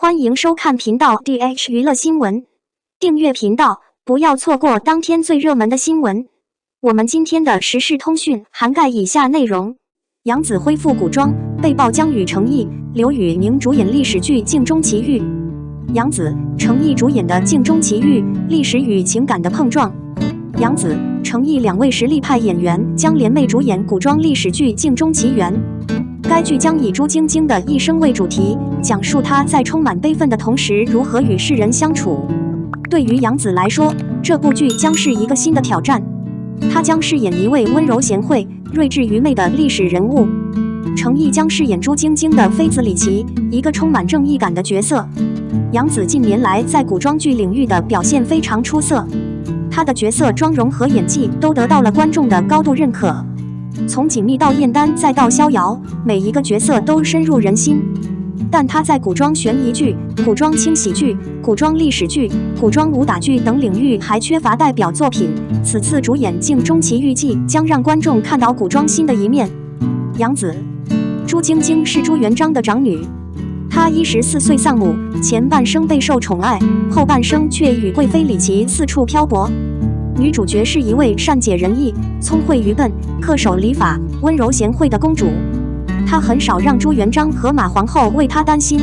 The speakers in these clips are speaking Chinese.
欢迎收看频道 DH 娱乐新闻，订阅频道，不要错过当天最热门的新闻。我们今天的时事通讯涵盖以下内容：杨紫恢复古装，被曝将与程毅、刘宇宁主演历史剧《镜中奇遇》。杨紫、程毅主演的《镜中奇遇》，历史与情感的碰撞。杨紫、程毅两位实力派演员将联袂主演古装历史剧《镜中奇缘》。该剧将以朱晶晶的一生为主题，讲述她在充满悲愤的同时如何与世人相处。对于杨紫来说，这部剧将是一个新的挑战。她将饰演一位温柔贤惠、睿智愚昧的历史人物。程毅将饰演朱晶晶的妃子李琦，一个充满正义感的角色。杨紫近年来在古装剧领域的表现非常出色，她的角色妆容和演技都得到了观众的高度认可。从锦觅到燕丹再到逍遥，每一个角色都深入人心。但她在古装悬疑剧、古装轻喜剧、古装历史剧、古装武打剧等领域还缺乏代表作品。此次主演《镜中奇遇记》将让观众看到古装新的一面。杨紫，朱晶晶是朱元璋的长女，她14岁丧母，前半生备受宠爱，后半生却与贵妃李琦四处漂泊。女主角是一位善解人意、聪慧愚笨、恪守礼法、温柔贤惠的公主。她很少让朱元璋和马皇后为她担心，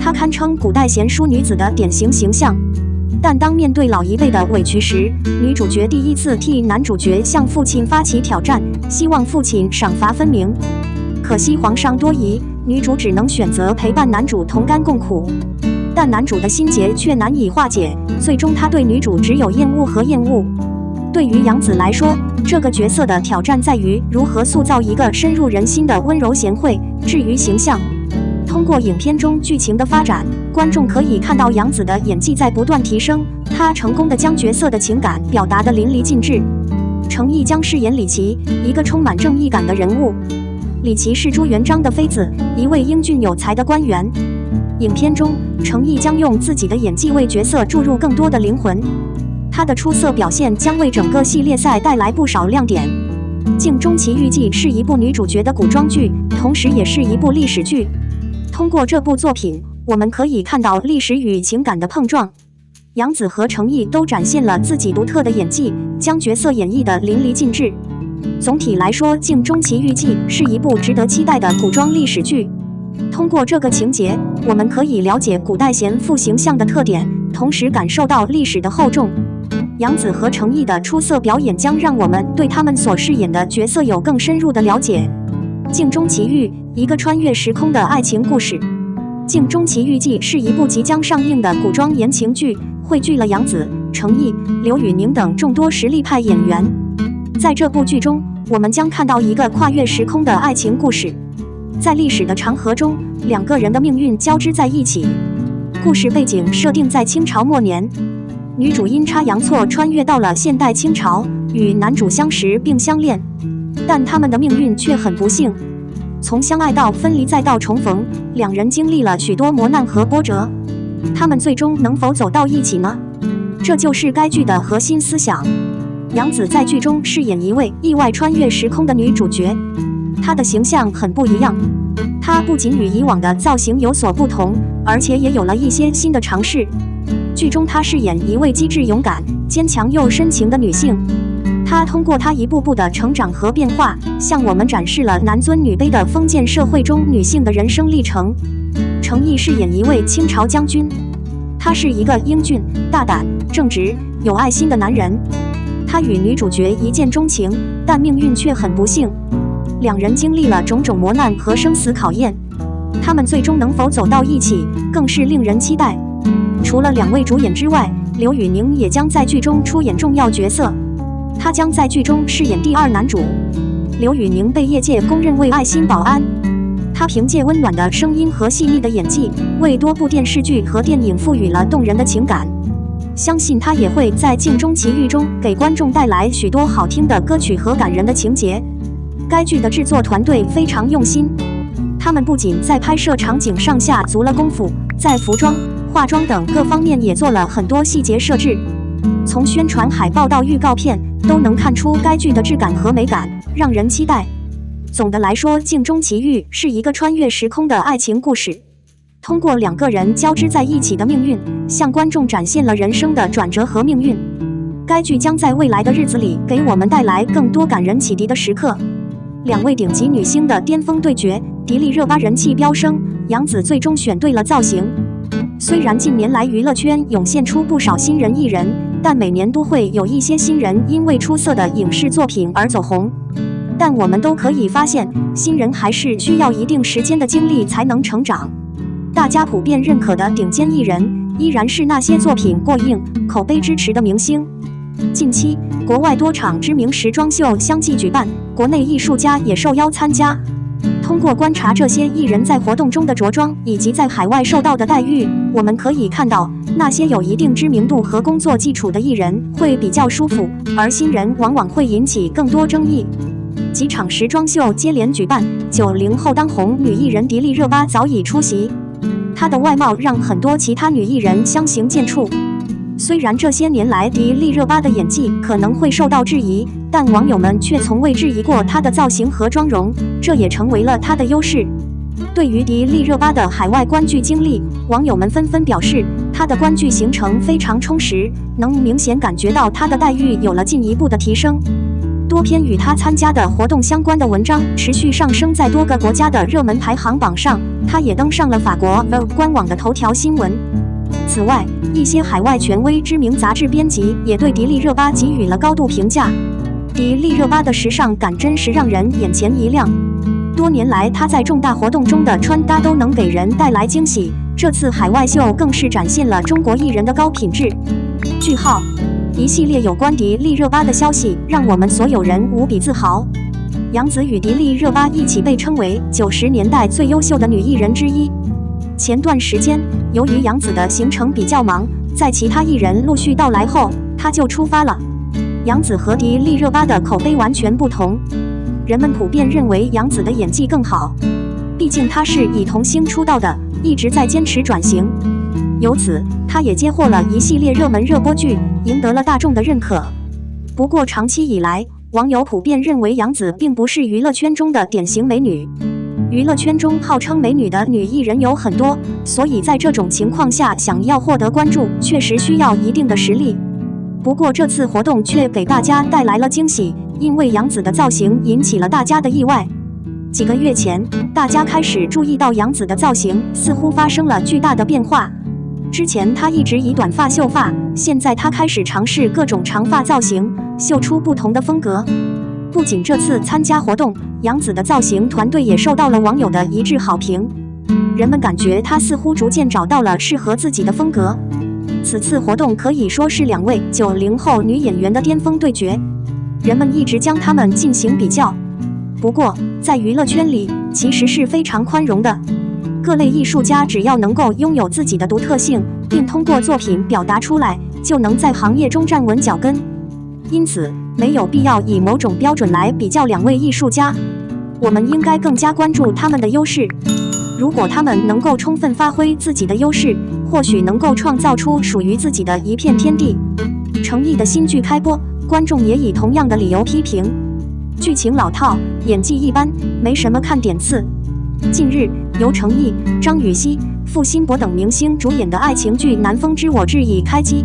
她堪称古代贤淑女子的典型形象。但当面对老一辈的委屈时，女主角第一次替男主角向父亲发起挑战，希望父亲赏罚分明。可惜皇上多疑，女主只能选择陪伴男主同甘共苦。但男主的心结却难以化解，最终他对女主只有厌恶和厌恶。对于杨紫来说，这个角色的挑战在于如何塑造一个深入人心的温柔贤惠、至于形象。通过影片中剧情的发展，观众可以看到杨紫的演技在不断提升，她成功地将角色的情感表达得淋漓尽致。程毅将饰演李琦，一个充满正义感的人物。李琦是朱元璋的妃子，一位英俊有才的官员。影片中，程毅将用自己的演技为角色注入更多的灵魂，他的出色表现将为整个系列赛带来不少亮点。《镜中奇遇记》是一部女主角的古装剧，同时也是一部历史剧。通过这部作品，我们可以看到历史与情感的碰撞。杨紫和程毅都展现了自己独特的演技，将角色演绎得淋漓尽致。总体来说，《镜中奇遇记》是一部值得期待的古装历史剧。通过这个情节，我们可以了解古代贤妇形象的特点，同时感受到历史的厚重。杨紫和程毅的出色表演将让我们对他们所饰演的角色有更深入的了解。《镜中奇遇》，一个穿越时空的爱情故事。《镜中奇遇记》是一部即将上映的古装言情剧，汇聚了杨紫、程毅、刘宇宁等众多实力派演员。在这部剧中，我们将看到一个跨越时空的爱情故事。在历史的长河中，两个人的命运交织在一起。故事背景设定在清朝末年，女主阴差阳错穿越到了现代清朝，与男主相识并相恋，但他们的命运却很不幸。从相爱到分离再到重逢，两人经历了许多磨难和波折，他们最终能否走到一起呢？这就是该剧的核心思想。杨紫在剧中饰演一位意外穿越时空的女主角，她的形象很不一样。她不仅与以往的造型有所不同，而且也有了一些新的尝试。剧中她饰演一位机智勇敢、坚强又深情的女性。她通过她一步步的成长和变化，向我们展示了男尊女卑的封建社会中女性的人生历程。程毅饰演一位清朝将军，他是一个英俊、大胆、正直、有爱心的男人。他与女主角一见钟情，但命运却很不幸。两人经历了种种磨难和生死考验，他们最终能否走到一起，更是令人期待。除了两位主演之外，刘宇宁也将在剧中出演重要角色，他将在剧中饰演第二男主。刘宇宁被业界公认为爱心保安，他凭借温暖的声音和细腻的演技，为多部电视剧和电影赋予了动人的情感。相信他也会在《镜中奇遇》中给观众带来许多好听的歌曲和感人的情节。该剧的制作团队非常用心，他们不仅在拍摄场景上下足了功夫，在服装、化妆等各方面也做了很多细节设置。从宣传海报到预告片，都能看出该剧的质感和美感，让人期待。总的来说，《镜中奇遇》是一个穿越时空的爱情故事。通过两个人交织在一起的命运，向观众展现了人生的转折和命运。该剧将在未来的日子里给我们带来更多感人启迪的时刻。两位顶级女星的巅峰对决，迪丽热巴人气飙升，杨紫最终选对了造型。虽然近年来娱乐圈涌现出不少新人艺人，但每年都会有一些新人因为出色的影视作品而走红。但我们都可以发现，新人还是需要一定时间的经历才能成长。大家普遍认可的顶尖艺人，依然是那些作品过硬、口碑支持的明星。近期，国外多场知名时装秀相继举办，国内艺术家也受邀参加。通过观察这些艺人在活动中的着装以及在海外受到的待遇，我们可以看到，那些有一定知名度和工作基础的艺人会比较舒服，而新人往往会引起更多争议。几场时装秀接连举办，90后当红女艺人迪丽热巴早已出席。她的外貌让很多其他女艺人相形见绌。虽然这些年来迪丽热巴的演技可能会受到质疑，但网友们却从未质疑过她的造型和妆容，这也成为了她的优势。对于迪丽热巴的海外观剧经历，网友们纷纷表示，她的观剧行程非常充实，能明显感觉到她的待遇有了进一步的提升。多篇与她参加的活动相关的文章持续上升在多个国家的热门排行榜上，她也登上了法国 Vogue 官网的头条新闻。此外，一些海外权威知名杂志编辑也对迪丽热巴给予了高度评价。迪丽热巴的时尚感真是让人眼前一亮。多年来，她在重大活动中的穿搭都能给人带来惊喜，这次海外秀更是展现了中国艺人的高品质。句号，一系列有关迪丽热巴的消息让我们所有人无比自豪。杨紫与迪丽热巴一起被称为90年代最优秀的女艺人之一。前段时间，由于杨紫的行程比较忙，在其他艺人陆续到来后，她就出发了。杨紫和迪丽热巴的口碑完全不同，人们普遍认为杨紫的演技更好，毕竟她是以童星出道的，一直在坚持转型。由此，她也接获了一系列热门热播剧，赢得了大众的认可。不过，长期以来，网友普遍认为杨紫并不是娱乐圈中的典型美女。娱乐圈中号称美女的女艺人有很多，所以在这种情况下，想要获得关注，确实需要一定的实力。不过这次活动却给大家带来了惊喜，因为杨紫的造型引起了大家的意外。几个月前，大家开始注意到杨紫的造型似乎发生了巨大的变化。之前她一直以短发秀发，现在她开始尝试各种长发造型，秀出不同的风格。不仅这次参加活动，杨紫的造型团队也受到了网友的一致好评。人们感觉她似乎逐渐找到了适合自己的风格。此次活动可以说是两位90后女演员的巅峰对决，人们一直将她们进行比较。不过，在娱乐圈里其实是非常宽容的，各类艺术家只要能够拥有自己的独特性，并通过作品表达出来，就能在行业中站稳脚跟。因此，没有必要以某种标准来比较两位艺术家，我们应该更加关注他们的优势。如果他们能够充分发挥自己的优势，或许能够创造出属于自己的一片天地。成毅的新剧开播，观众也以同样的理由批评，剧情老套，演技一般，没什么看点次。近日，由成毅、张雨绮、付辛博等明星主演的爱情剧《南风知我志》已开机。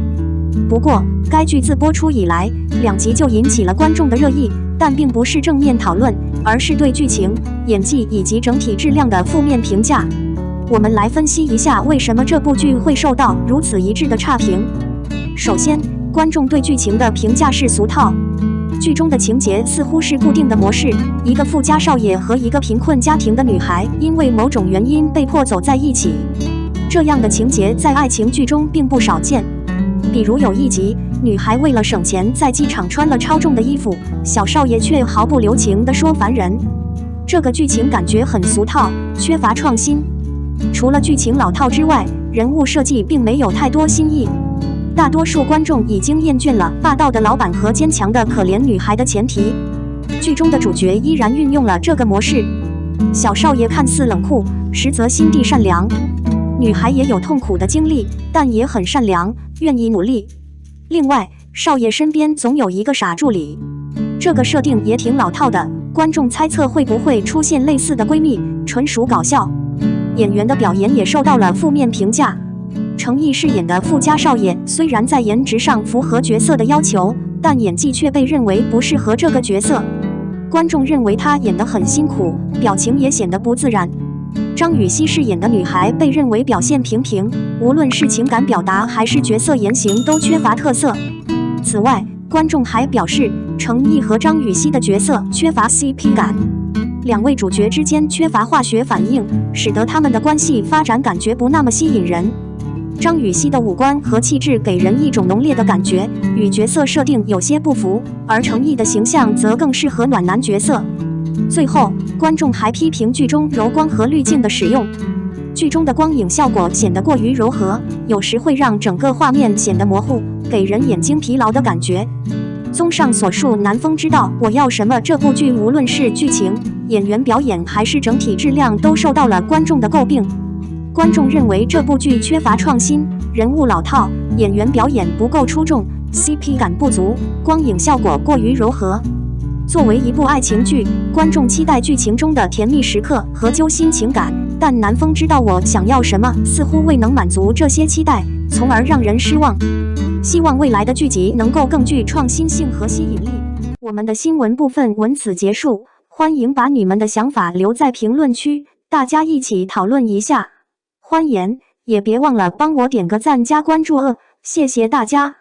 不过，该剧自播出以来，2集就引起了观众的热议，但并不是正面讨论，而是对剧情、演技以及整体质量的负面评价。我们来分析一下为什么这部剧会受到如此一致的差评。首先，观众对剧情的评价是俗套。剧中的情节似乎是固定的模式，一个富家少爷和一个贫困家庭的女孩因为某种原因被迫走在一起。这样的情节在爱情剧中并不少见。比如有一集，女孩为了省钱在机场穿了超重的衣服，小少爷却毫不留情地说烦人。这个剧情感觉很俗套，缺乏创新。除了剧情老套之外，人物设计并没有太多新意。大多数观众已经厌倦了霸道的老板和坚强的可怜女孩的前提。剧中的主角依然运用了这个模式。小少爷看似冷酷，实则心地善良。女孩也有痛苦的经历，但也很善良，愿意努力。另外，少爷身边总有一个傻助理，这个设定也挺老套的，观众猜测会不会出现类似的闺蜜，纯属搞笑。演员的表演也受到了负面评价。程毅饰演的富家少爷虽然在颜值上符合角色的要求，但演技却被认为不适合这个角色。观众认为他演得很辛苦，表情也显得不自然。张雨绮饰演的女孩被认为表现平平，无论是情感表达还是角色言行都缺乏特色。此外，观众还表示程毅和张雨绮的角色缺乏 CP 感，两位主角之间缺乏化学反应，使得他们的关系发展感觉不那么吸引人。张雨绮的五官和气质给人一种浓烈的感觉，与角色设定有些不符，而程毅的形象则更适合暖男角色。最后，观众还批评剧中柔光和滤镜的使用，剧中的光影效果显得过于柔和，有时会让整个画面显得模糊，给人眼睛疲劳的感觉。综上所述，南风知道我要什么这部剧无论是剧情、演员表演还是整体质量都受到了观众的诟病。观众认为这部剧缺乏创新，人物老套，演员表演不够出众， CP 感不足，光影效果过于柔和。作为一部爱情剧，观众期待剧情中的甜蜜时刻和揪心情感，但南风知道我想要什么似乎未能满足这些期待，从而让人失望。希望未来的剧集能够更具创新性和吸引力。我们的新闻部分文此结束，欢迎把你们的想法留在评论区，大家一起讨论一下。欢迎，也别忘了帮我点个赞加关注谢谢大家。